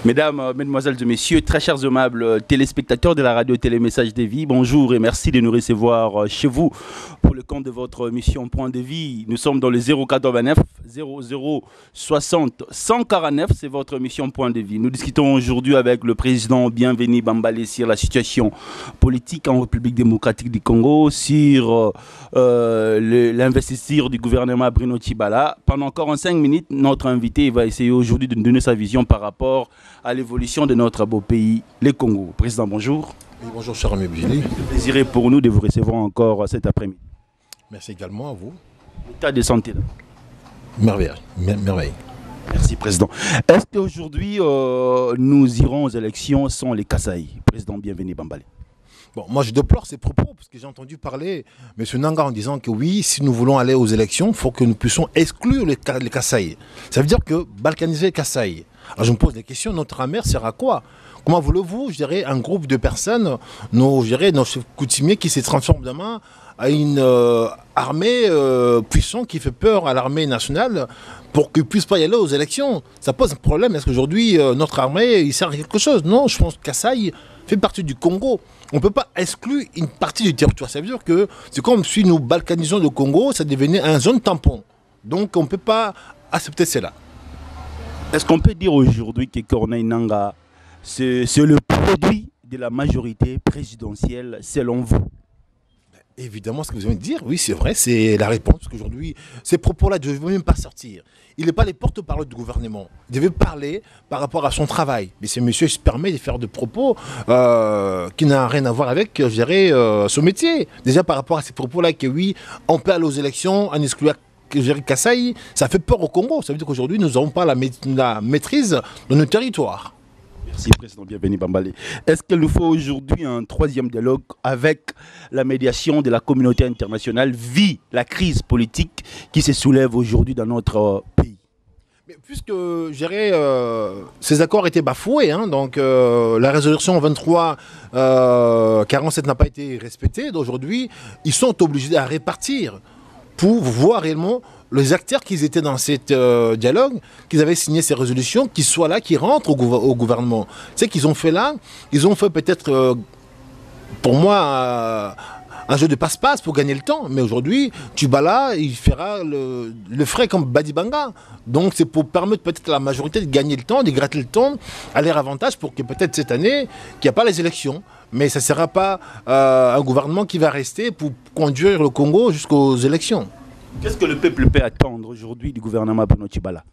Mesdames, Mesdemoiselles et Messieurs, très chers aimables téléspectateurs de la radio Télémessage des Vies, bonjour et merci de nous recevoir chez vous pour le compte de votre émission Point de Vie. Nous sommes dans le 089 0060 149, c'est votre émission Point de Vie. Nous discutons aujourd'hui avec le président Bienveni Bambale sur la situation politique en République démocratique du Congo, sur l'investiture du gouvernement Bruno Tshibala. Pendant encore 5 minutes, notre invité va essayer aujourd'hui de nous donner sa vision par rapport à l'évolution de notre beau pays, le Congo. Président, bonjour. Oui, bonjour, cher ami Billy. Le plaisir est pour nous de vous recevoir encore cet après-midi. Merci également à vous. L'état de santé, là. Merveille. Merci, Président. Est-ce qu'aujourd'hui, nous irons aux élections sans les Kasaï? Président, bienvenue, Bambale. Bon, moi, je déplore ces propos parce que j'ai entendu parler M. Nanga en disant que oui, si nous voulons aller aux élections, il faut que nous puissions exclure les Kasaï. Ça veut dire que balkaniser les Kasaï. Alors je me pose la question, notre amer sert à quoi? Comment voulez-vous, je dirais, un groupe de personnes, nos chefs coutumiers qui se transforment demain à une armée puissante qui fait peur à l'armée nationale pour qu'ils ne puissent pas y aller aux élections? Ça pose un problème. Est-ce qu'aujourd'hui, notre armée, il sert à quelque chose? Non, je pense que Kasaï fait partie du Congo. On ne peut pas exclure une partie du territoire. Ça veut dire que c'est comme si nous balkanisons le Congo, ça devenait une zone tampon. Donc on ne peut pas accepter cela. Est-ce qu'on peut dire aujourd'hui que Corneille Nanga, c'est le produit de la majorité présidentielle selon vous? Évidemment, ce que vous venez de dire, oui, c'est vrai, c'est la réponse. Parce qu'aujourd'hui, ces propos-là ne devaient même pas sortir. Il n'est pas les porte-parole du gouvernement. Il devait parler par rapport à son travail. Mais ce monsieur se permet de faire des propos qui n'ont rien à voir avec, je dirais, son métier. Déjà par rapport à ces propos-là, que oui, on peut aller aux élections en excluant Kasaï, ça fait peur au Congo. Ça veut dire qu'aujourd'hui, nous n'avons pas la maîtrise de nos territoires. Merci, Président Bienveni Bambale. Est-ce qu'il nous faut aujourd'hui un troisième dialogue avec la médiation de la communauté internationale via la crise politique qui se soulève aujourd'hui dans notre pays? Mais puisque, je dirais, ces accords étaient bafoués, hein, donc la résolution 2347 n'a pas été respectée. Aujourd'hui, ils sont obligés à répartir pour voir réellement les acteurs qui étaient dans cet dialogue, qu'ils avaient signé ces résolutions, qu'ils soient là, qui rentrent au gouvernement. Tu sais qu'ils ont fait là, ils ont fait peut-être, pour moi, un jeu de passe-passe pour gagner le temps. Mais aujourd'hui, Tshibala, il fera le frais comme Badibanga. Donc c'est pour permettre peut-être à la majorité de gagner le temps, de gratter le temps à leur avantage pour que peut-être cette année, qu'il n'y a pas les élections. Mais ça ne sera pas un gouvernement qui va rester pour conduire le Congo jusqu'aux élections. Qu'est-ce que le peuple peut attendre aujourd'hui du gouvernement Bruno Tshibala?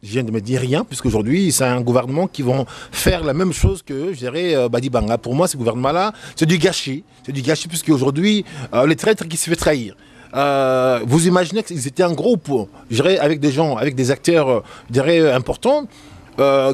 Je viens de me dire rien, puisqu'aujourd'hui, c'est un gouvernement qui vont faire la même chose que, je dirais, Badibanga. Pour moi, ce gouvernement-là, c'est du gâchis. C'est du gâchis, puisqu'aujourd'hui, les traîtres qui se fait trahir. Vous imaginez qu'ils étaient un groupe, je dirais, avec des gens, avec des acteurs, je dirais, importants,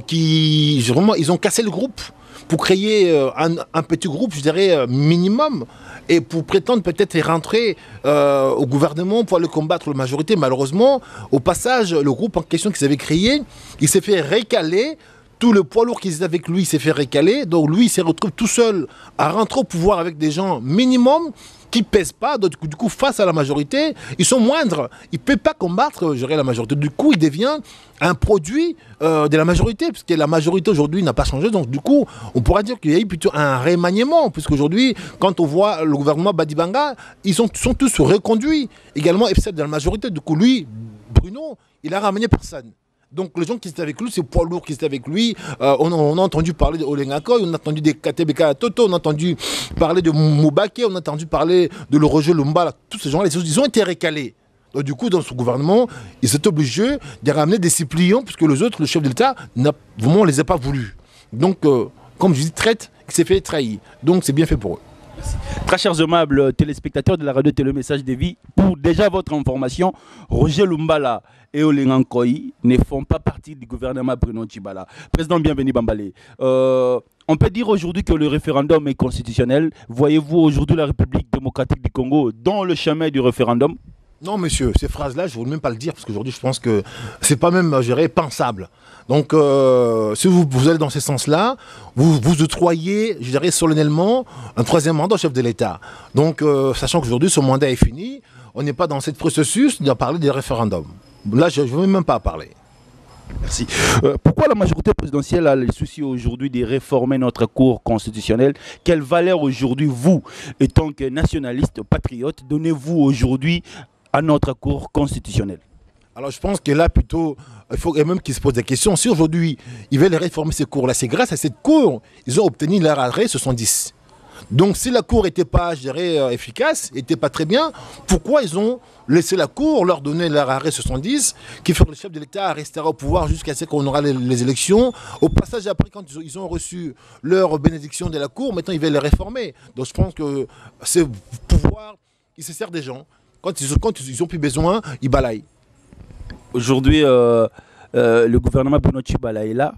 qui, vraiment, ils ont cassé le groupe pour créer un petit groupe, je dirais, minimum, et pour prétendre peut-être rentrer au gouvernement pour aller combattre la majorité. Malheureusement, au passage, le groupe en question qu'ils avaient créé, il s'est fait récaler. Tout le poids lourd qu'ils étaient avec lui s'est fait récaler. Donc lui, il se retrouve tout seul à rentrer au pouvoir avec des gens minimum qui ne pèsent pas. Donc, du coup, face à la majorité, ils sont moindres. Il ne peut pas combattre, je dirais, la majorité. Du coup, il devient un produit de la majorité, puisque la majorité aujourd'hui n'a pas changé. Donc, du coup, on pourra dire qu'il y a eu plutôt un remaniement, puisqu'aujourd'hui, quand on voit le gouvernement Badibanga, ils sont tous reconduits. Également, FCF de la majorité. Du coup, lui, Bruno, il a ramené personne. Donc les gens qui étaient avec lui, c'est poids lourd qui étaient avec lui. On a entendu parler de Olengakoy, on a entendu des KTBK Toto, on a entendu parler de Moubake, on a entendu parler de le Roger Lumba. Tous ces gens-là, ils ont été récalés. Donc du coup, dans ce gouvernement, ils sont obligés de ramener des suppliants, puisque les autres, le chef de l'État, vraiment, on ne les a pas voulu. Donc, comme je dis, traite, qui s'est fait trahir. Donc c'est bien fait pour eux. Très chers aimables téléspectateurs de la radio Télémessage des Vies, pour déjà votre information, Roger Lumbala et Olengakoy ne font pas partie du gouvernement Bruno Tshibala. Président Bienveni Bambale, on peut dire aujourd'hui que le référendum est constitutionnel. Voyez-vous aujourd'hui la République démocratique du Congo dans le chemin du référendum? Non, monsieur, ces phrases-là, je ne veux même pas le dire, parce qu'aujourd'hui, je pense que ce n'est pas même, je dirais, pensable. Donc, si vous allez dans ce sens-là, vous octroyez, je dirais, solennellement, un troisième mandat au chef de l'État. Donc, sachant qu'aujourd'hui, ce mandat est fini, on n'est pas dans ce processus de parler des référendums. Là, je ne veux même pas parler. Merci. Pourquoi la majorité présidentielle a le souci aujourd'hui de réformer notre cour constitutionnelle? Quelle valeur aujourd'hui, vous, étant que nationaliste, patriote, donnez-vous aujourd'hui à notre cour constitutionnelle? Alors je pense que là plutôt, il faut même qu'ils se posent des questions. Si aujourd'hui ils veulent réformer ces cours-là, c'est grâce à cette cour ils ont obtenu leur arrêt 70. Donc si la cour n'était pas, je dirais, efficace, n'était pas très bien, pourquoi ils ont laissé la cour leur donner leur arrêt 70, qui fait que le chef de l'État restera au pouvoir jusqu'à ce qu'on aura les élections. Au passage, après, quand ils ont reçu leur bénédiction de la cour, maintenant ils veulent les réformer. Donc je pense que ce pouvoir, il se sert des gens. Quand ils ont plus besoin, ils balayent. Aujourd'hui, le gouvernement Bruno Tshibala est là.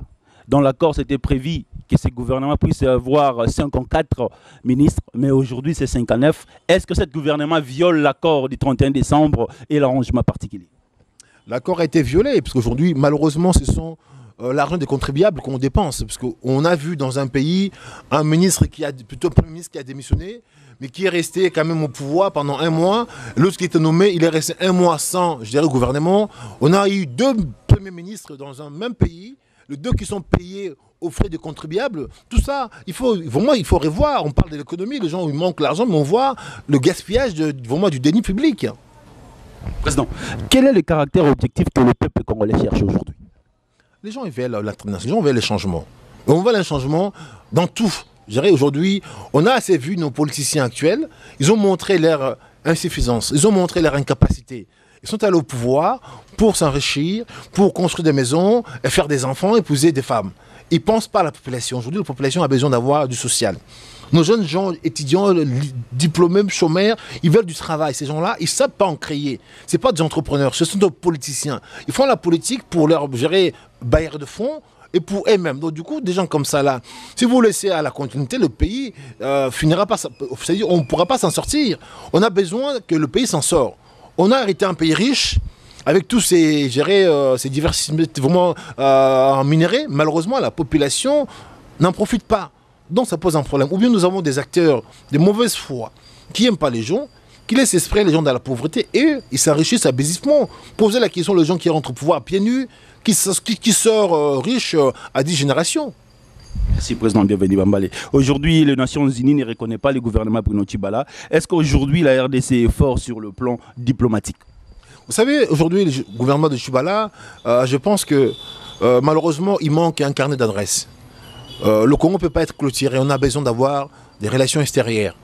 Dans l'accord, c'était prévu que ce gouvernement puisse avoir 54 ministres, mais aujourd'hui, c'est 59. Est-ce que ce gouvernement viole l'accord du 31 décembre et l'arrangement particulier? L'accord a été violé, parce qu'aujourd'hui, malheureusement, ce sont l'argent des contribuables qu'on dépense. Parce qu'on a vu dans un pays un ministre plutôt un premier ministre qui a démissionné, mais qui est resté quand même au pouvoir pendant un mois. L'autre qui était nommé, il est resté un mois sans, je dirais, gouvernement. On a eu deux premiers ministres dans un même pays, les deux qui sont payés aux frais des contribuables. Tout ça, il faut revoir. On parle de l'économie, les gens, il manque l'argent, mais on voit le gaspillage du déni public. Président, quel est le caractère objectif que le peuple congolais cherche aujourd'hui? Les gens ils veulent l'alternance, les gens veulent les changements. Et on veut un changement dans tout. Je dirais aujourd'hui, on a assez vu nos politiciens actuels, ils ont montré leur insuffisance, ils ont montré leur incapacité. Ils sont allés au pouvoir pour s'enrichir, pour construire des maisons, faire des enfants, épouser des femmes. Ils ne pensent pas à la population. Aujourd'hui, la population a besoin d'avoir du social. Nos jeunes gens, étudiants, diplômés, chômeurs, ils veulent du travail. Ces gens-là, ils ne savent pas en créer. Ce ne sont pas des entrepreneurs, ce sont des politiciens. Ils font la politique pour leur gérer bailleurs de fonds et pour eux-mêmes. Donc du coup, des gens comme ça, là, si vous laissez à la continuité, le pays finira pas. C'est-à-dire, on ne pourra pas s'en sortir. On a besoin que le pays s'en sorte. On a hérité un pays riche, avec tous ces diversités vraiment en minerais. Malheureusement, la population n'en profite pas. Donc ça pose un problème. Ou bien nous avons des acteurs de mauvaise foi qui n'aiment pas les gens, qui laissent espérer les gens dans la pauvreté, et eux, ils s'enrichissent abusivement. Posez la question aux gens qui rentrent au pouvoir pieds nus, qui sort riche à 10 générations. Merci, Président. Bienvenue, Bambale. Aujourd'hui, les Nations Unies ne reconnaissent pas le gouvernement Bruno Tshibala. Est-ce qu'aujourd'hui, la RDC est fort sur le plan diplomatique? Vous savez, aujourd'hui, le gouvernement de Tshibala, je pense que malheureusement, il manque un carnet d'adresses. Le Congo ne peut pas être clôturé. On a besoin d'avoir des relations extérieures.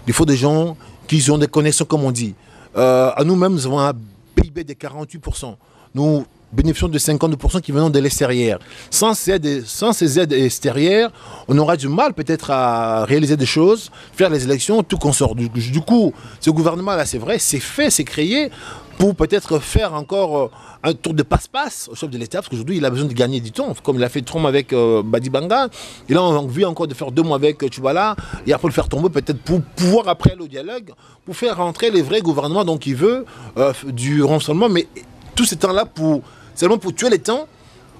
Il faut des gens qui ont des connexions, comme on dit. À nous-mêmes, nous avons un PIB de 48%. Nous bénéficions de 52% qui viennent de l'extérieur. Sans ces aides extérieures, on aura du mal peut-être à réaliser des choses, faire les élections, tout qu'on sort. Du coup, ce gouvernement-là, c'est vrai, c'est fait, c'est créé pour peut-être faire encore un tour de passe-passe au chef de l'État, parce qu'aujourd'hui, il a besoin de gagner du temps, comme il a fait Trump avec Badibanga. Et là, on a envie encore de faire 2 mois avec Tshibala, et après le faire tomber, peut-être pour pouvoir, après le dialogue, pour faire rentrer les vrais gouvernements, donc il veut du renseignement, mais tout ce temps-là, seulement pour tuer les temps,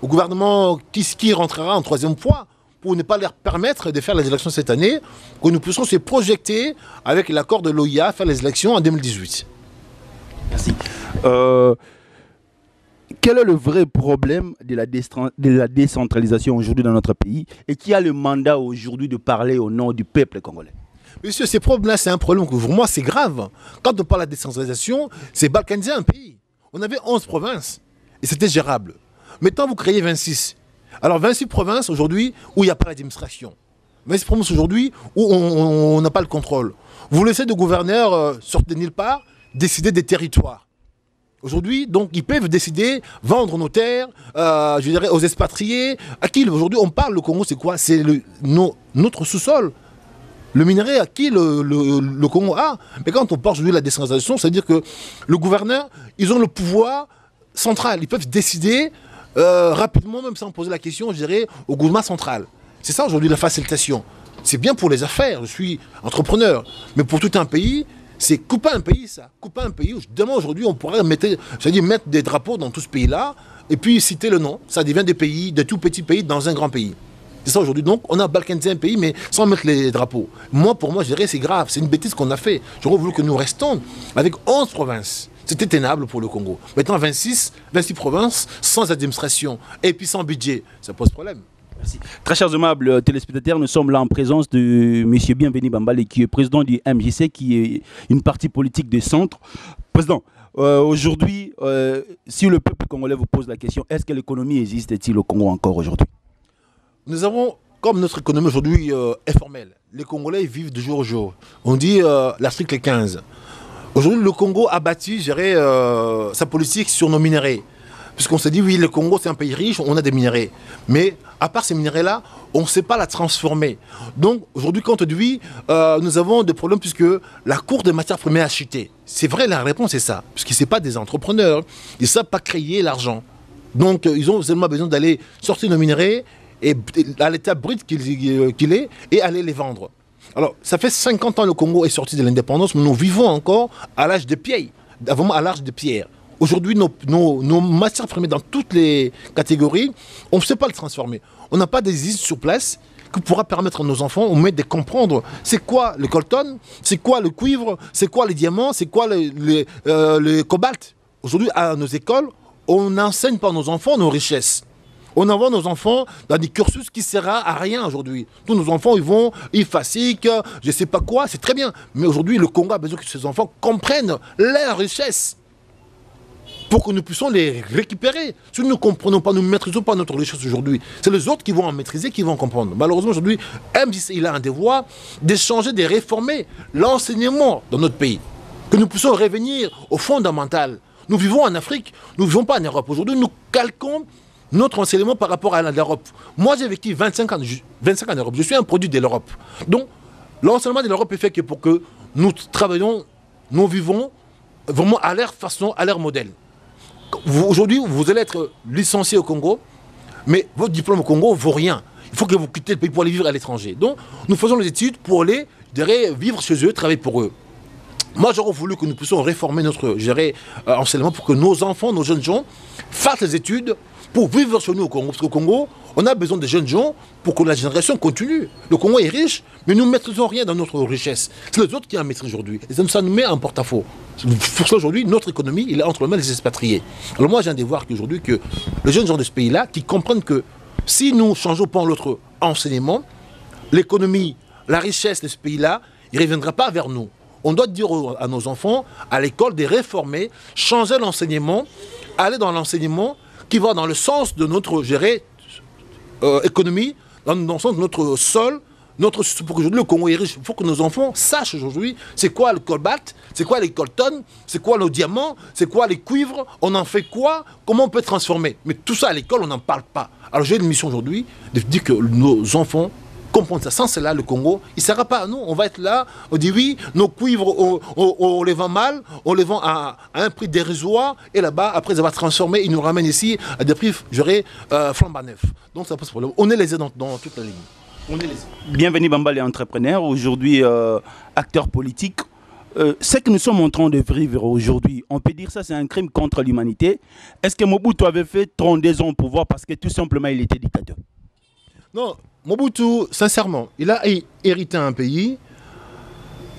au gouvernement qui rentrera en 3e fois, pour ne pas leur permettre de faire les élections cette année, que nous puissions se projeter avec l'accord de l'OIA, faire les élections en 2018. Merci. Quel est le vrai problème de la décentralisation aujourd'hui dans notre pays, et qui a le mandat aujourd'hui de parler au nom du peuple congolais? Monsieur, ces problèmes-là, c'est un problème que pour moi, c'est grave. Quand on parle de la décentralisation, c'est balkanisé un pays. On avait 11 provinces et c'était gérable. Maintenant, vous créez 26. Alors, 26 provinces aujourd'hui où il n'y a pas d'administration. 26 provinces aujourd'hui où on n'a pas le contrôle. Vous laissez des gouverneurs sortir de nulle part décider des territoires. Aujourd'hui, donc, ils peuvent décider, vendre nos terres, je dirais, aux expatriés. À qui aujourd'hui, on parle, le Congo, c'est quoi? C'est notre sous-sol. Le minerai à qui le Congo a. Mais quand on parle aujourd'hui de la décentralisation, c'est-à-dire que le gouverneur, ils ont le pouvoir central. Ils peuvent décider rapidement, même sans poser la question, je dirais, au gouvernement central. C'est ça aujourd'hui la facilitation. C'est bien pour les affaires, je suis entrepreneur. Mais pour tout un pays, c'est couper un pays, ça. Couper un pays. Demain, aujourd'hui, on pourrait mettre des drapeaux dans tout ce pays-là, et puis citer le nom. Ça devient des pays, de tout petits pays dans un grand pays. C'est ça aujourd'hui. Donc, on a balkanisé un pays, mais sans mettre les drapeaux. Pour moi, je dirais, c'est grave. C'est une bêtise qu'on a fait. J'aurais voulu que nous restions avec 11 provinces. C'était tenable pour le Congo. Maintenant, 26 provinces, sans administration et puis sans budget, ça pose problème. Merci. Très chers aimables téléspectateurs, nous sommes là en présence de M. Bienvenu Bambale, qui est président du MJC, qui est une partie politique de centre. Président, aujourd'hui, si le peuple congolais vous pose la question, est-ce que l'économie existe-t-il au Congo encore aujourd'hui? Nous avons, comme notre économie aujourd'hui est formelle, les Congolais vivent de jour au jour. On dit l'article 15. Aujourd'hui, le Congo a bâti, sa politique sur nos minéraux. Puisqu'on s'est dit, oui, le Congo, c'est un pays riche, on a des minéraux. Mais à part ces minéraux-là, on ne sait pas la transformer. Donc, aujourd'hui, quand on dit oui, nous avons des problèmes puisque la cour des matières premières a chuté. C'est vrai, la réponse est ça. Puisque ce n'est pas des entrepreneurs. Ils ne savent pas créer l'argent. Donc, ils ont seulement besoin d'aller sortir nos minéraux et à l'état brut qu'il est et aller les vendre. Alors, ça fait 50 ans que le Congo est sorti de l'indépendance, mais nous vivons encore à l'âge de pierre, vraiment à l'âge de pierre. Aujourd'hui, nos matières premières dans toutes les catégories, on ne sait pas le transformer. On n'a pas des usines sur place qui pourra permettre à nos enfants au moins de comprendre c'est quoi le coltan, c'est quoi le cuivre, c'est quoi les diamants, c'est quoi le cobalt. Aujourd'hui, à nos écoles, on n'enseigne pas à nos enfants nos richesses. On envoie nos enfants dans des cursus qui ne servent à rien aujourd'hui. Tous nos enfants, ils fatiguent, je ne sais pas quoi, c'est très bien. Mais aujourd'hui, le Congo a besoin que ces enfants comprennent leurs richesses pour que nous puissions les récupérer. Si nous ne comprenons pas, nous ne maîtrisons pas notre richesse aujourd'hui, c'est les autres qui vont en maîtriser, qui vont comprendre. Malheureusement, aujourd'hui, MJC, il a un devoir de changer, de réformer l'enseignement dans notre pays. Que nous puissions revenir au fondamental. Nous vivons en Afrique, nous ne vivons pas en Europe. Aujourd'hui, nous calquons notre enseignement par rapport à l'Europe. Moi, j'ai vécu 25 ans en Europe. Je suis un produit de l'Europe. Donc, l'enseignement de l'Europe est fait que pour que nous travaillons, nous vivons vraiment à leur façon, à leur modèle. Aujourd'hui, vous allez être licencié au Congo, mais votre diplôme au Congo ne vaut rien. Il faut que vous quittez le pays pour aller vivre à l'étranger. Donc, nous faisons les études pour aller vivre chez eux, travailler pour eux. Moi, j'aurais voulu que nous puissions réformer notre enseignement pour que nos enfants, nos jeunes gens, fassent les études pour vivre chez nous au Congo. Parce qu'au Congo, on a besoin de jeunes gens pour que la génération continue. Le Congo est riche, mais nous ne maîtrisons rien dans notre richesse. C'est les autres qui en maîtrisent aujourd'hui. Et ça nous met en porte-à-faux. Pour ça, aujourd'hui, notre économie, il est entre les mains des expatriés. Alors moi, j'ai un devoir qu'aujourd'hui, que les jeunes gens de ce pays-là, qui comprennent que si nous changeons pas notre enseignement, l'économie, la richesse de ce pays-là, il ne reviendra pas vers nous. On doit dire à nos enfants, à l'école, de réformer, changer l'enseignement, aller dans l'enseignement qui va dans le sens de notre économie, dans le sens de notre sol, pour qu'aujourd'hui le Congo est riche. Il faut que nos enfants sachent aujourd'hui c'est quoi le cobalt, c'est quoi les coltan, c'est quoi le diamant, c'est quoi les cuivres, on en fait quoi, comment on peut transformer. Mais tout ça à l'école, on n'en parle pas. Alors j'ai une mission aujourd'hui de dire que nos enfants comprendre ça. Sans cela, le Congo, il ne sera pas à nous. On va être là, on dit oui, nos cuivres, on les vend mal, on les vend à un prix dérisoire, et là-bas, après avoir transformé, ils nous ramènent ici à des prix, flambant neuf. Donc ça pose problème. On est lésés dans toute la ligne. On est lésés. Bienvenue Bambale, entrepreneur, aujourd'hui acteur politique. Ce que nous sommes en train de vivre aujourd'hui, on peut dire ça, c'est un crime contre l'humanité. Est-ce que Mobutu avait fait 32 ans au pouvoir parce que tout simplement il était dictateur? Non, Mobutu, sincèrement, il a hérité un pays.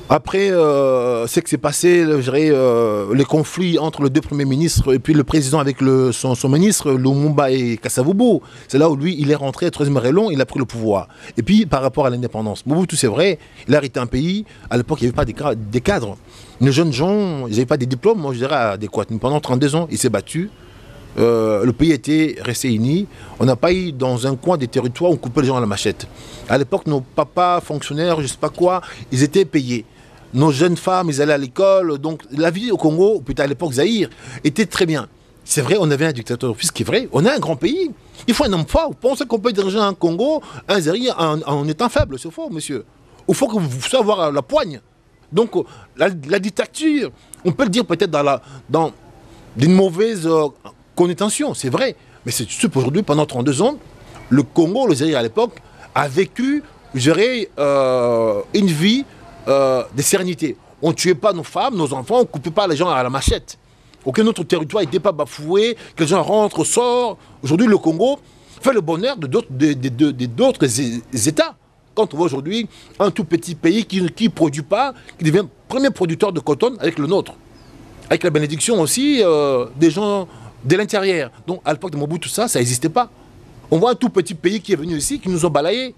Après ce qui s'est passé, les conflits entre les deux premiers ministres et puis le président avec son ministre, Lumumba et Kasavubu, c'est là où lui, il est rentré, 3e Rélon, il a pris le pouvoir. Et puis par rapport à l'indépendance, Mobutu, c'est vrai, il a hérité un pays, à l'époque, il n'y avait pas des cadres. Les jeunes gens, ils n'avaient pas des diplômes, moi je dirais adéquats. Pendant 32 ans, il s'est battu. Le pays était resté uni. On n'a pas eu dans un coin des territoires où on coupait les gens à la machette. À l'époque, nos papas, fonctionnaires, je ne sais pas quoi, ils étaient payés. Nos jeunes femmes, ils allaient à l'école. Donc la vie au Congo, plutôt à l'époque Zaïre, était très bien. C'est vrai, on avait un dictateur. Ce qui est vrai, on a un grand pays. Il faut un homme fort. Vous pensez qu'on peut diriger un Congo, un Zaïre, en étant faible? C'est faux, monsieur. Il faut que vous puissiez avoir la poigne. Donc la dictature, on peut le dire peut-être dans d'une mauvaise connotation, c'est vrai. Mais c'est juste qu'aujourd'hui, pendant 32 ans, le Congo, le Zaïre à l'époque, a vécu, une vie de sérénité. On ne tuait pas nos femmes, nos enfants, on ne coupait pas les gens à la machette. Aucun autre territoire n'était pas bafoué, que les gens rentrent, sortent. Aujourd'hui, le Congo fait le bonheur de d'autres États. Quand on voit aujourd'hui un tout petit pays qui ne produit pas, qui devient premier producteur de coton avec le nôtre. avec la bénédiction aussi des gens de l'intérieur. Donc à l'époque de Mobutu, tout ça n'existait pas. On voit un tout petit pays qui est venu ici, qui nous ont balayés.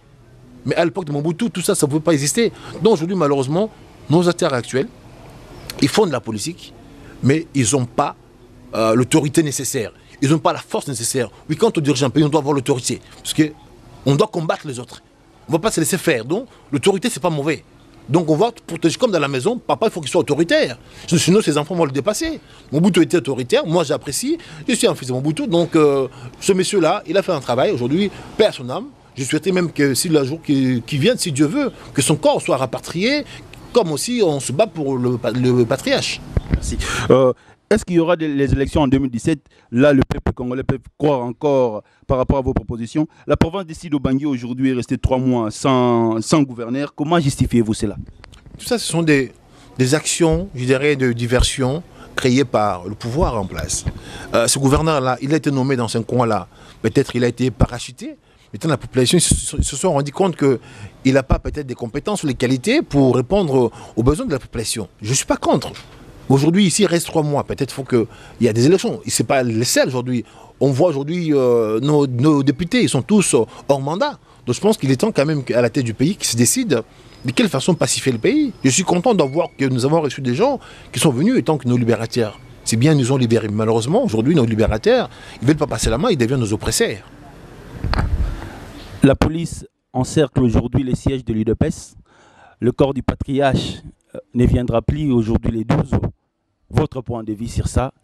Mais à l'époque de Mobutu, tout ça, ça ne pouvait pas exister. Donc aujourd'hui, malheureusement, nos acteurs actuels, ils font de la politique, mais ils n'ont pas l'autorité nécessaire. Ils n'ont pas la force nécessaire. Oui, quand on dirige un pays, on doit avoir l'autorité. Parce qu'on doit combattre les autres. On ne va pas se laisser faire. Donc, l'autorité, ce n'est pas mauvais. Donc, on va protéger comme dans la maison. Papa, il faut qu'il soit autoritaire. Sinon, ses enfants vont le dépasser. Mobutu était autoritaire. Moi, j'apprécie. Je suis un fils de Mobutu. Donc, ce monsieur-là, il a fait un travail. Aujourd'hui, paix à son âme. Je souhaiterais même que, si le jour qui vient, si Dieu veut, que son corps soit rapatrié, comme aussi on se bat pour le patriarche. Merci. Est-ce qu'il y aura les élections en 2017? Là, le peuple congolais peut croire encore par rapport à vos propositions. La province d'Ici Bangui aujourd'hui est restée 3 mois sans gouverneur. Comment justifiez-vous cela? Tout ça, ce sont des actions, je dirais, de diversion créées par le pouvoir en place. Ce gouverneur-là, il a été nommé dans ce coin-là. Peut-être il a été parachuté. Maintenant, la population se sont rendu compte qu'il n'a pas peut-être des compétences ou les qualités pour répondre aux besoins de la population. Je ne suis pas contre. Aujourd'hui, ici, il reste 3 mois. Peut-être faut qu'il y a des élections. Ce n'est pas les seuls aujourd'hui. On voit aujourd'hui nos députés, ils sont tous hors mandat. Donc je pense qu'il est temps quand même à la tête du pays qui se décide de quelle façon pacifier le pays. Je suis content de voir que nous avons reçu des gens qui sont venus étant que nos libérateurs. C'est bien, ils nous ont libérés. Malheureusement, aujourd'hui, nos libérateurs, ils ne veulent pas passer la main, ils deviennent nos oppresseurs. La police encercle aujourd'hui les sièges de l'UDPS. Le corps du patriarche ne viendra plus aujourd'hui les 12. Votre point de vue sur ça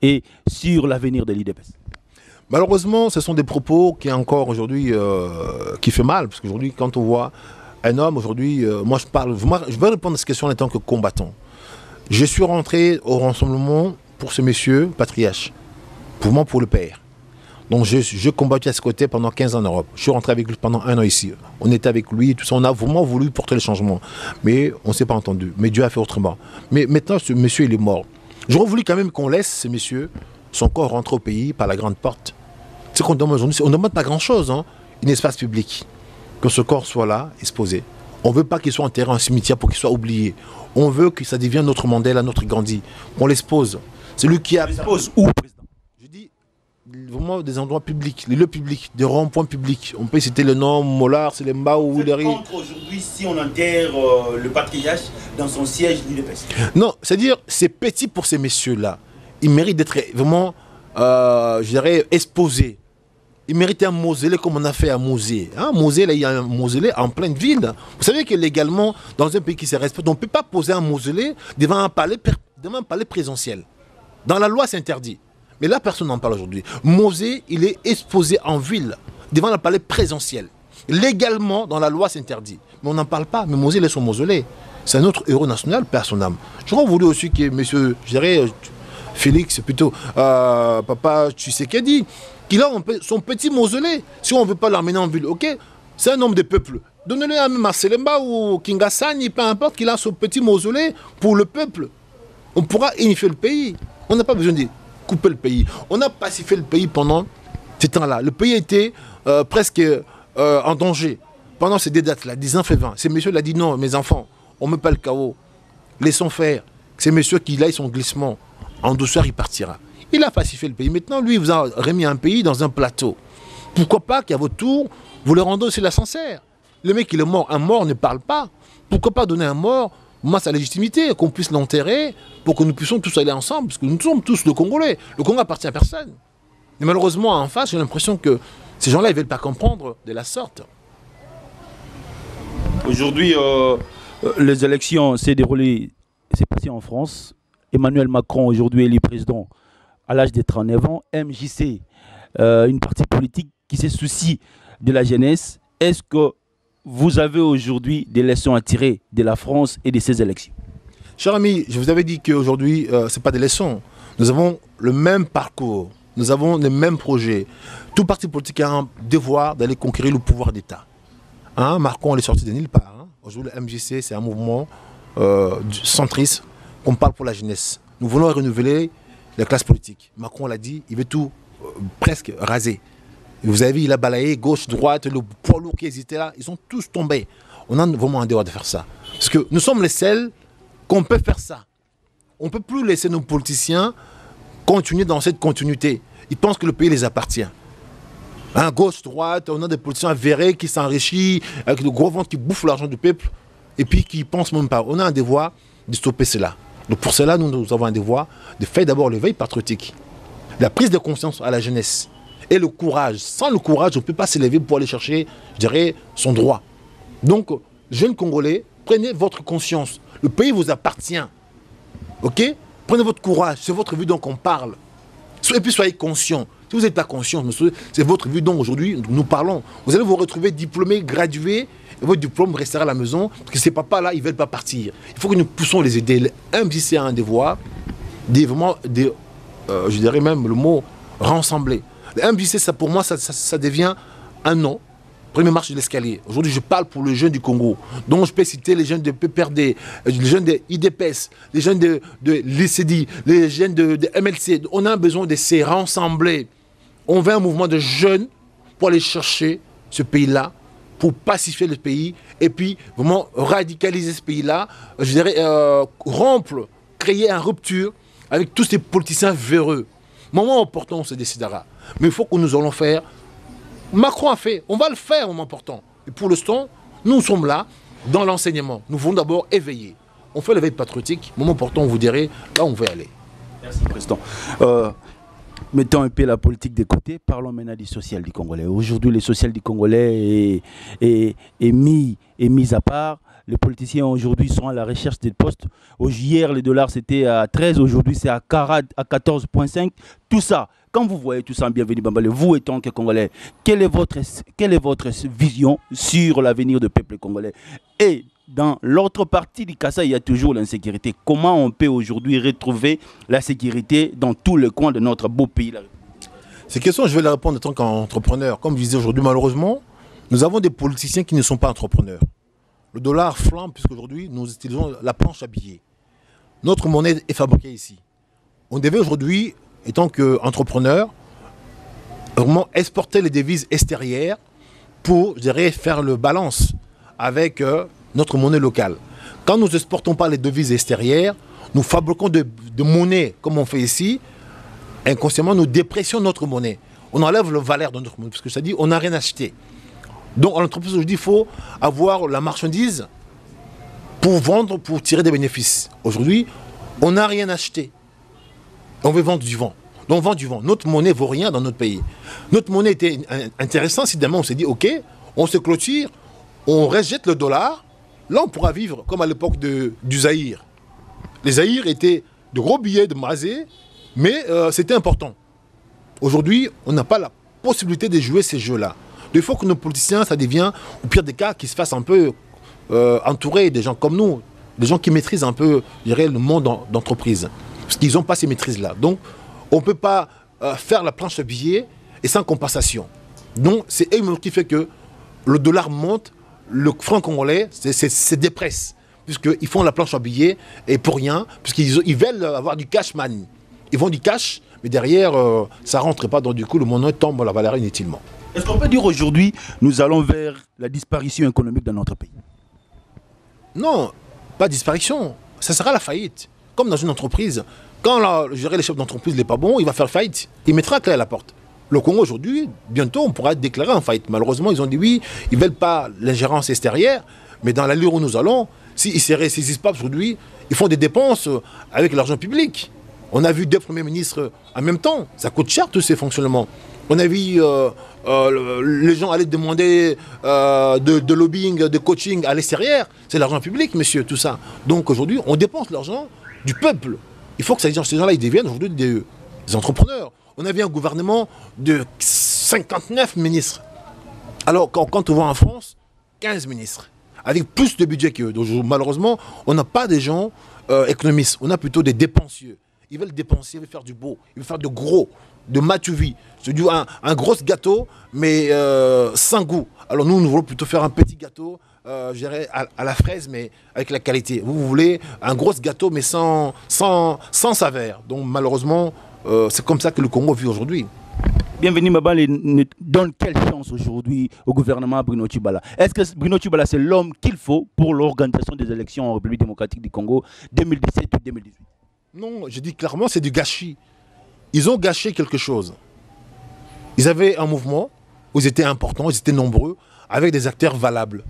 et sur l'avenir de l'UDPS? Malheureusement, ce sont des propos qui encore aujourd'hui qui fait mal. Parce qu'aujourd'hui, quand on voit un homme, aujourd'hui, moi je vais répondre à cette question en tant que combattant. Je suis rentré au rassemblement pour ce monsieur, patriarche, pour moi, pour le père. Donc je combattais à ce côté pendant 15 ans en Europe. Je suis rentré avec lui pendant 1 an ici. On était avec lui, tout ça. On a vraiment voulu porter le changement. Mais on ne s'est pas entendu. Mais Dieu a fait autrement. Mais maintenant, ce monsieur, il est mort. J'aurais voulu quand même qu'on laisse ce monsieur, son corps rentrer au pays par la grande porte. Ce qu'on demande aujourd'hui, on ne demande pas grand-chose. Hein. Un espace public. Que ce corps soit là, exposé. On ne veut pas qu'il soit enterré en cimetière pour qu'il soit oublié. On veut que ça devienne notre Mandela, notre Gandhi. On l'expose. C'est lui qui a... L'expose où, président? Je dis... Vraiment des endroits publics, les lieux publics, des ronds-points publics. On peut citer le nom, Mollard, Selemba ou Willery. Contre aujourd'hui si on enterre le patriarche dans son siège l'UDPS? Non, c'est-à-dire, c'est petit pour ces messieurs-là. Ils méritent d'être vraiment, je dirais, exposés. Ils méritent un mausolée comme on a fait à Mosée. Hein, Mosée, là, il y a un mausolée en pleine ville. Vous savez que légalement, dans un pays qui se respecte, on ne peut pas poser un mausolée devant un palais présentiel. Dans la loi, c'est interdit. Mais là, personne n'en parle aujourd'hui. Mosée, il est exposé en ville, devant le palais présentiel. Légalement, dans la loi, c'est interdit. Mais on n'en parle pas. Mais Mosée, il est son mausolée. C'est un autre héros national, père son âme. J'aurais voulu aussi que monsieur, je dirais, Félix, plutôt, papa Tshisekedi, qu'il a son petit mausolée. Si on ne veut pas l'emmener en ville, ok, c'est un homme de peuple. Donnez-le à Marcelemba ou Kingasani, peu importe, qu'il a son petit mausolée pour le peuple. On pourra unifier le pays. On n'a pas besoin de couper le pays. On a pacifié le pays pendant ces temps-là. Le pays était presque en danger. Pendant ces deux dates-là, 19 et 20, ces messieurs l'ont dit non, mes enfants, on ne met pas le chaos. Laissons faire. Ces messieurs qui là, ils sont glissement. En douceur, il partira. Il a pacifié le pays. Maintenant, lui, il vous a remis un pays dans un plateau. Pourquoi pas qu'à votre tour, vous le rendez aussi l'ascenseur? Le mec, il est mort. Un mort ne parle pas. Pourquoi pas donner un mort, moi, sa légitimité, qu'on puisse l'enterrer pour que nous puissions tous aller ensemble, parce que nous sommes tous le Congolais. Le Congo appartient à personne. Mais malheureusement, en face, j'ai l'impression que ces gens-là, ils ne veulent pas comprendre de la sorte. Aujourd'hui, les élections s'est déroulées, c'est passé en France. Emmanuel Macron, aujourd'hui élu président à l'âge de 39 ans. MJC, une partie politique qui se soucie de la jeunesse. Est-ce que vous avez aujourd'hui des leçons à tirer de la France et de ces élections? Cher ami, je vous avais dit qu'aujourd'hui, ce n'est pas des leçons. Nous avons le même parcours. Nous avons les mêmes projets. Tout parti politique a un devoir d'aller conquérir le pouvoir d'État. Hein, Macron, il est sorti de nulle part. Hein. Aujourd'hui, le MJC, c'est un mouvement centriste qu'on parle pour la jeunesse. Nous voulons renouveler la classe politique. Macron l'a dit, il veut tout presque raser. Vous avez vu, il a balayé gauche, droite, le poids lourd qui hésitait là, ils sont tous tombés. On a vraiment un devoir de faire ça. Parce que nous sommes les seuls qu'on peut faire ça. On ne peut plus laisser nos politiciens continuer dans cette continuité. Ils pensent que le pays les appartient. Hein, gauche, droite, on a des politiciens avérés qui s'enrichissent avec de gros ventres qui bouffent l'argent du peuple et puis qui ne pensent même pas. On a un devoir de stopper cela. Donc pour cela, nous avons un devoir de faire d'abord l'éveil patriotique, la prise de conscience à la jeunesse et le courage. Sans le courage, on ne peut pas s'élever pour aller chercher, je dirais, son droit. Donc, jeunes Congolais, prenez votre conscience. Le pays vous appartient. Ok? Prenez votre courage. C'est votre vie dont on parle. Et puis soyez conscients. Si vous n'êtes pas conscient, monsieur, c'est votre vie dont aujourd'hui nous parlons. Vous allez vous retrouver diplômé, gradué, et votre diplôme restera à la maison, parce que ces papas-là, ils ne veulent pas partir. Il faut que nous puissions les aider. Le MJC a un devoir, je dirais même le mot, rassembler. Le MJC, ça, pour moi, ça devient un nom. Première marche de l'escalier. Aujourd'hui, je parle pour les jeunes du Congo. Donc, je peux citer les jeunes de PPRD, les jeunes de IDPS, les jeunes de l'ICD, les jeunes de MLC. On a besoin de se rassembler. On veut un mouvement de jeunes pour aller chercher ce pays-là, pour pacifier le pays et puis vraiment radicaliser ce pays-là. Je dirais rompre, créer une rupture avec tous ces politiciens véreux. Moment opportun, on se décidera. Mais il faut que nous allons faire. Macron a fait, on va le faire au moment important. Et pour l'instant, nous sommes là, dans l'enseignement. Nous voulons d'abord éveiller. On fait l'éveil patriotique, au moment important, on vous dirait, là on veut aller. Merci, Président. Mettons un peu la politique de côté, parlons maintenant du social du Congolais. Aujourd'hui, le social du Congolais est mis à part. Les politiciens aujourd'hui sont à la recherche des postes. Hier, le dollar c'était à 13, aujourd'hui c'est à 14,5. Tout ça, quand vous voyez tout ça, bienvenue Bambale, vous étant que Congolais, quelle est votre vision sur l'avenir du peuple congolais? Et dans l'autre partie du Kassa, il y a toujours l'insécurité. Comment on peut aujourd'hui retrouver la sécurité dans tous les coins de notre beau pays? Ces questions, je vais les répondre en tant qu'entrepreneur. Comme je disais aujourd'hui, malheureusement, nous avons des politiciens qui ne sont pas entrepreneurs. Le dollar flambe puisqu'aujourd'hui, nous utilisons la planche à billets. Notre monnaie est fabriquée ici. On devait aujourd'hui, étant qu'entrepreneur, vraiment exporter les devises extérieures pour, je dirais, faire le balance avec notre monnaie locale. Quand nous n'exportons pas les devises extérieures, nous fabriquons de monnaie comme on fait ici. Inconsciemment, nous dépressions notre monnaie. On enlève le valeur de notre monnaie parce que ça dit on n'a rien acheté. Donc, en entreprise, aujourd'hui, il faut avoir la marchandise pour vendre, pour tirer des bénéfices. Aujourd'hui, on n'a rien acheté. On veut vendre du vent. Donc, on vend du vent. Notre monnaie ne vaut rien dans notre pays. Notre monnaie était intéressante si demain on s'est dit, OK, on se clôture, on rejette le dollar. Là, on pourra vivre comme à l'époque du Zaïre. Les Zaïres étaient de gros billets de mazé, mais c'était important. Aujourd'hui, on n'a pas la possibilité de jouer ces jeux-là. Il faut que nos politiciens, ça devient, au pire des cas, qu'ils se fassent un peu entourer des gens comme nous, des gens qui maîtrisent un peu, je dirais, le monde d'entreprise. Parce qu'ils n'ont pas ces maîtrises-là. Donc, on ne peut pas faire la planche à billets et sans compensation. Donc, c'est eux qui fait que le dollar monte, le franc congolais se dépresse. Puisqu'ils font la planche à billets et pour rien, puisqu'ils veulent avoir du cash money. Ils vendent du cash, mais derrière, ça ne rentre pas. Donc, du coup, le monnaie tombe la valeur inutilement. Est-ce qu'on peut dire aujourd'hui, nous allons vers la disparition économique dans notre pays? Non, pas disparition. Ça sera la faillite. Comme dans une entreprise. Quand le chef d'entreprise n'est pas bon, il va faire faillite. Il mettra la clé à la porte. Le Congo aujourd'hui, bientôt, on pourra déclarer en faillite. Malheureusement, ils ont dit oui, ils ne veulent pas l'ingérence extérieure. Mais dans l'allure où nous allons, s'ils ne se ressaisissent pas aujourd'hui, ils font des dépenses avec l'argent public. On a vu deux premiers ministres en même temps. Ça coûte cher tous ces fonctionnements. On a vu les gens aller demander de lobbying, de coaching à l'extérieur. C'est l'argent public, monsieur, tout ça. Donc aujourd'hui, on dépense l'argent du peuple. Il faut que ces gens-là ils deviennent aujourd'hui des entrepreneurs. On avait un gouvernement de 59 ministres. Alors quand on va en France, 15 ministres. Avec plus de budget qu'eux. Donc malheureusement, on n'a pas des gens économistes. On a plutôt des dépensiers. Ils veulent dépenser, ils veulent faire du beau, ils veulent faire de gros, de matuvi. C'est un gros gâteau, mais sans goût. Alors nous voulons plutôt faire un petit gâteau, je dirais à la fraise, mais avec la qualité. Vous voulez un gros gâteau, mais sans saveur. Donc malheureusement, c'est comme ça que le Congo vit aujourd'hui. Bienvenue, Mabale, donne quelle chance aujourd'hui au gouvernement Bruno Tshibala? Est-ce que Bruno Tshibala, c'est l'homme qu'il faut pour l'organisation des élections en République démocratique du Congo 2017 ou 2018? Non, je dis clairement, c'est du gâchis. Ils ont gâché quelque chose. Ils avaient un mouvement où ils étaient importants, ils étaient nombreux, avec des acteurs valables.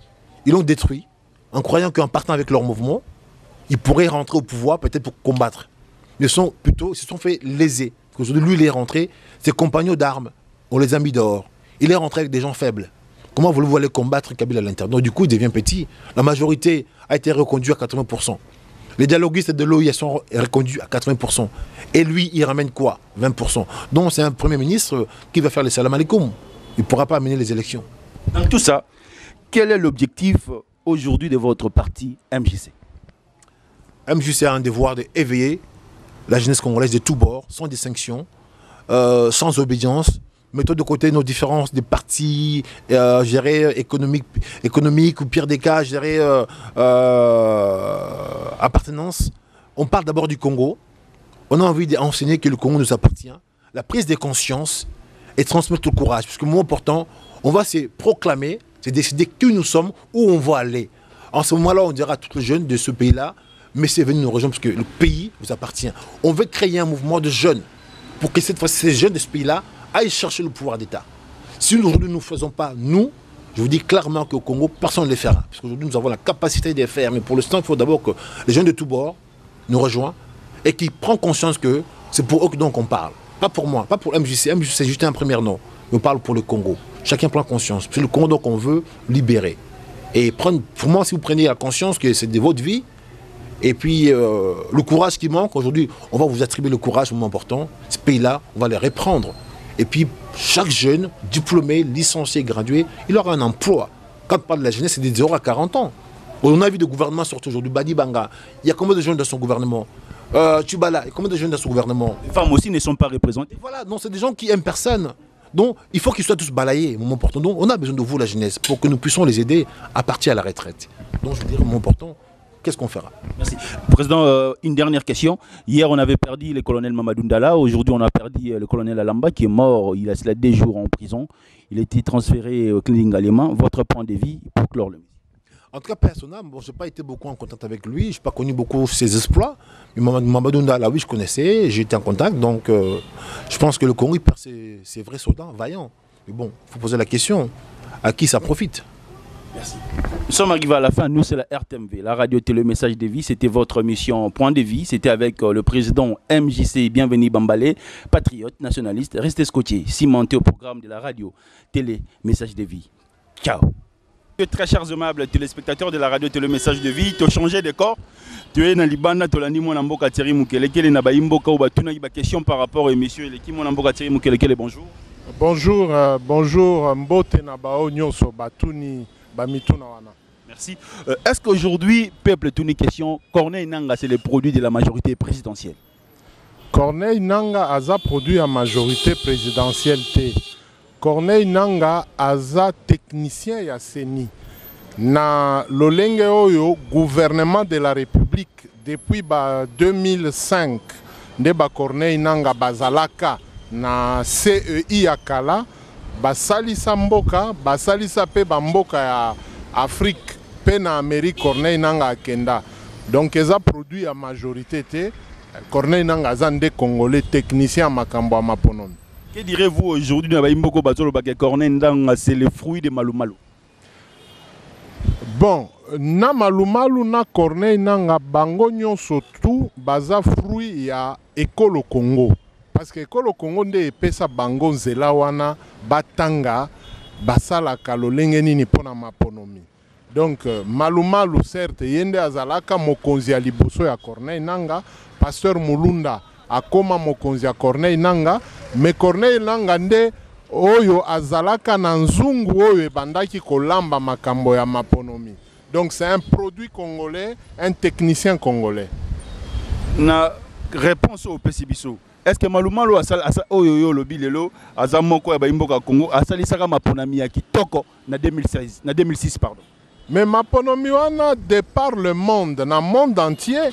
Ils l'ont détruit en croyant qu'en partant avec leur mouvement, ils pourraient rentrer au pouvoir peut-être pour combattre. Ils se sont fait léser. Aujourd'hui, lui, il est rentré, ses compagnons d'armes, on les a mis dehors. Il est rentré avec des gens faibles. Comment voulez-vous aller combattre Kabila à l'intérieur? Donc du coup, il devient petit. La majorité a été reconduite à 80%. Les dialoguistes de l'OIS sont reconduits à 80%. Et lui, il ramène quoi? 20%. Donc c'est un Premier ministre qui va faire le salam alaikum. Il ne pourra pas amener les élections. Dans tout ça, quel est l'objectif aujourd'hui de votre parti MJC? MJC a un devoir d'éveiller la jeunesse congolaise de tous bords, sans distinction, sans obédience, mettons de côté nos différences de partis, économiques ou pire des cas, appartenance. On parle d'abord du Congo. On a envie d'enseigner que le Congo nous appartient. La prise de conscience et transmettre le courage. Parce que le moment important, on va se proclamer, c'est décider qui nous sommes, où on va aller. En ce moment-là, on dira à tous les jeunes de ce pays-là, mais c'est venu nous rejoindre parce que le pays vous appartient. On veut créer un mouvement de jeunes pour que cette fois ces jeunes de ce pays-là aillent chercher le pouvoir d'État. Si aujourd'hui nous ne faisons pas, nous, je vous dis clairement qu'au Congo, personne ne le fera. Parce qu'aujourd'hui, nous avons la capacité de le faire. Mais pour l'instant, il faut d'abord que les jeunes de tous bords nous rejoignent et qu'ils prennent conscience que c'est pour eux que donc on parle. Pas pour moi, pas pour MJC. MJC, c'est juste un premier nom. On parle pour le Congo. Chacun prend conscience. C'est le Congo qu'on veut libérer. Et prendre, pour moi, si vous prenez la conscience que c'est de votre vie, et puis le courage qui manque, aujourd'hui, on va vous attribuer le courage, c'est important. Ce pays-là, on va les reprendre. Et puis, chaque jeune, diplômé, licencié, gradué, il aura un emploi. Quand on parle de la jeunesse, c'est de 0 à 40 ans. On a vu des gouvernements sortir aujourd'hui. Badi Banga, il y a combien de jeunes dans son gouvernement? Tubala, il y a combien de jeunes dans son gouvernement? Les femmes aussi ne sont pas représentées. Et voilà, donc c'est des gens qui aiment personne. Donc, il faut qu'ils soient tous balayés, moment important. Donc, on a besoin de vous, la jeunesse, pour que nous puissions les aider à partir à la retraite. Donc, je veux dire, moment important, qu'est-ce qu'on fera? Merci. Président, une dernière question. Hier, on avait perdu le colonel Mamadou Ndala. Aujourd'hui, on a perdu le colonel Alamba qui est mort. Il a cela 2 jours en prison. Il a été transféré au clinique Galema. Votre point de vue pour clore le. En tout cas, personnellement, bon, je n'ai pas été beaucoup en contact avec lui. Je n'ai pas connu beaucoup ses exploits. Mais Mamadou Ndala, oui, je connaissais. J'étais en contact. Donc, je pense que le Congo, il perd ses vrais soldats vaillants. Mais bon, il faut poser la question. À qui ça profite? Merci. Nous sommes arrivés à la fin. Nous, c'est la RTMV, la radio télé message de vie. C'était votre émission Point de vie. C'était avec le président MJC Bienvenu Bambalé, patriote, nationaliste. Restez scotché, cimenté au programme de la radio télé message de vie. Ciao. Très chers aimables téléspectateurs de la radio télé message de vie, tu as changé de corps. Tu es dans Libana, tu as dit mon amboka Thierry Mukele, quel est na baimboka ou batuna iba question par rapport au monsieur et qui mon amboka Thierry Mukele, quel est bonjour. Bonjour, bonjour mbote na bao nyonso batuni bamituna wana. Merci. Est-ce qu'aujourd'hui, peuple, toute une question, Corneille Nanga, c'est le produit de la majorité présidentielle? Corneille Nanga a produit la majorité présidentielle. Corneille Nanga a technicien ya CENI. Na lolenge oyo, gouvernement de la République, depuis 2005, de Corneille Nanga bazalaka na CEI akala, basalisa mboka, basalisa pe bamboka ya Afrique, pe na Amérique, Corneille Nanga akenda. Donc, ils ont produit la majorité. Corneille Nanga a Congolais technicien à Makambo à Maponon. Que direz-vous aujourd'hui de Corneille Nanga, c'est le fruit de Malumalu? Bon, na Malumalu na Corneille Nanga, bango nyon surtout, baza fruit ya école au Congo. Parce que l'école au Congo nde pesa bango nzela wana batanga basala kalolenge nini pona maponomi. Donc Malumalu certes yende azalaka mokonzi ya liboso ya Corneille Nanga, pasteur Mulunda akoma mokonzi ya Corneille Nanga, mais Corneille Nanga nde oyo azalaka na nzungu oyo bandaki kolamba makambo ya maponomi. Donc c'est un produit congolais, un technicien congolais. Na réponse au Pessibiso. Est-ce que Malumalu oyo lobi lelo azamoko ya baimboka Congo asalisaka maponami ya kitoko na 2006 pardon. Mais maponomi wana de par le monde, dans le monde entier,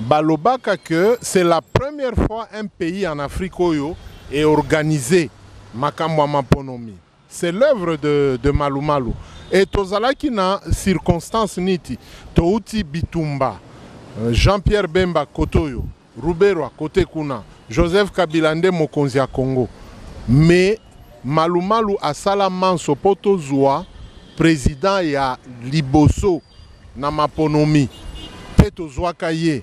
balobaka que c'est la première fois un pays en Afrique oyo est organisé makambo maponomi. C'est l'œuvre de Malumalu. Et tozalaki na circonstance niti touti Bitumba, Jean-Pierre Bemba Kotoyo. Rubero côté kuna Joseph Kabila nde mokonzi ya Congo mais malumalu asala manso poto zwa président ya liboso na maponomi pe tozwaka ye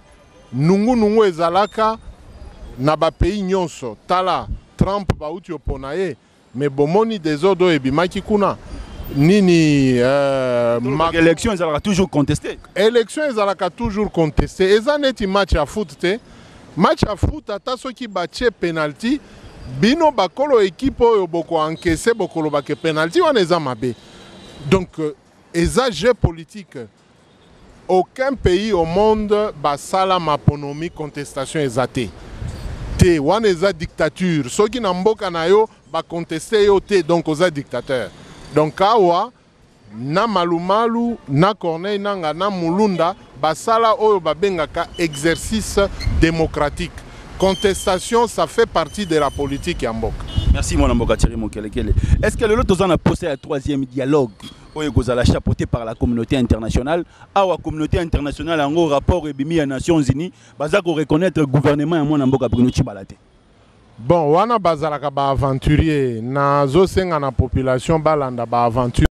nungu ezalaka na ba pays nyonso tala Trump bauti opona ye mais bomoni désordre ebimaki kuna nini élection ezalaka toujours contesté. Élection ezalaka toujours contesté. Eza neti match à foot te. Match à foot ata soki batie penalty bino bakolo équipe oyo boko encaisser bokolo bake penalty wana eza mabe. Donc eza jeu politique. Aucun pays au monde basala maponomi contestation ezate. Te wana eza dictature. Soki na mboka na yo ba contester yo te donc oza dictateur. Donc awa na malumalu na Corneille nanga na mulunda basala oyo babengaka exercice démocratique. Contestation, ça fait partie de la politique ya mboka. Merci mon amboka Thierry Mokelekele. Est-ce que le lot a posé un troisième dialogue oyo kozala chapeauté par la communauté internationale? Awa communauté internationale en rapport ebimi à Nations Unies baza ko reconnaître le gouvernement ya mon amboka Bruno Chibalate. Bon, wana bazalaka ba aventurier na zo senga na population balanda ba aventure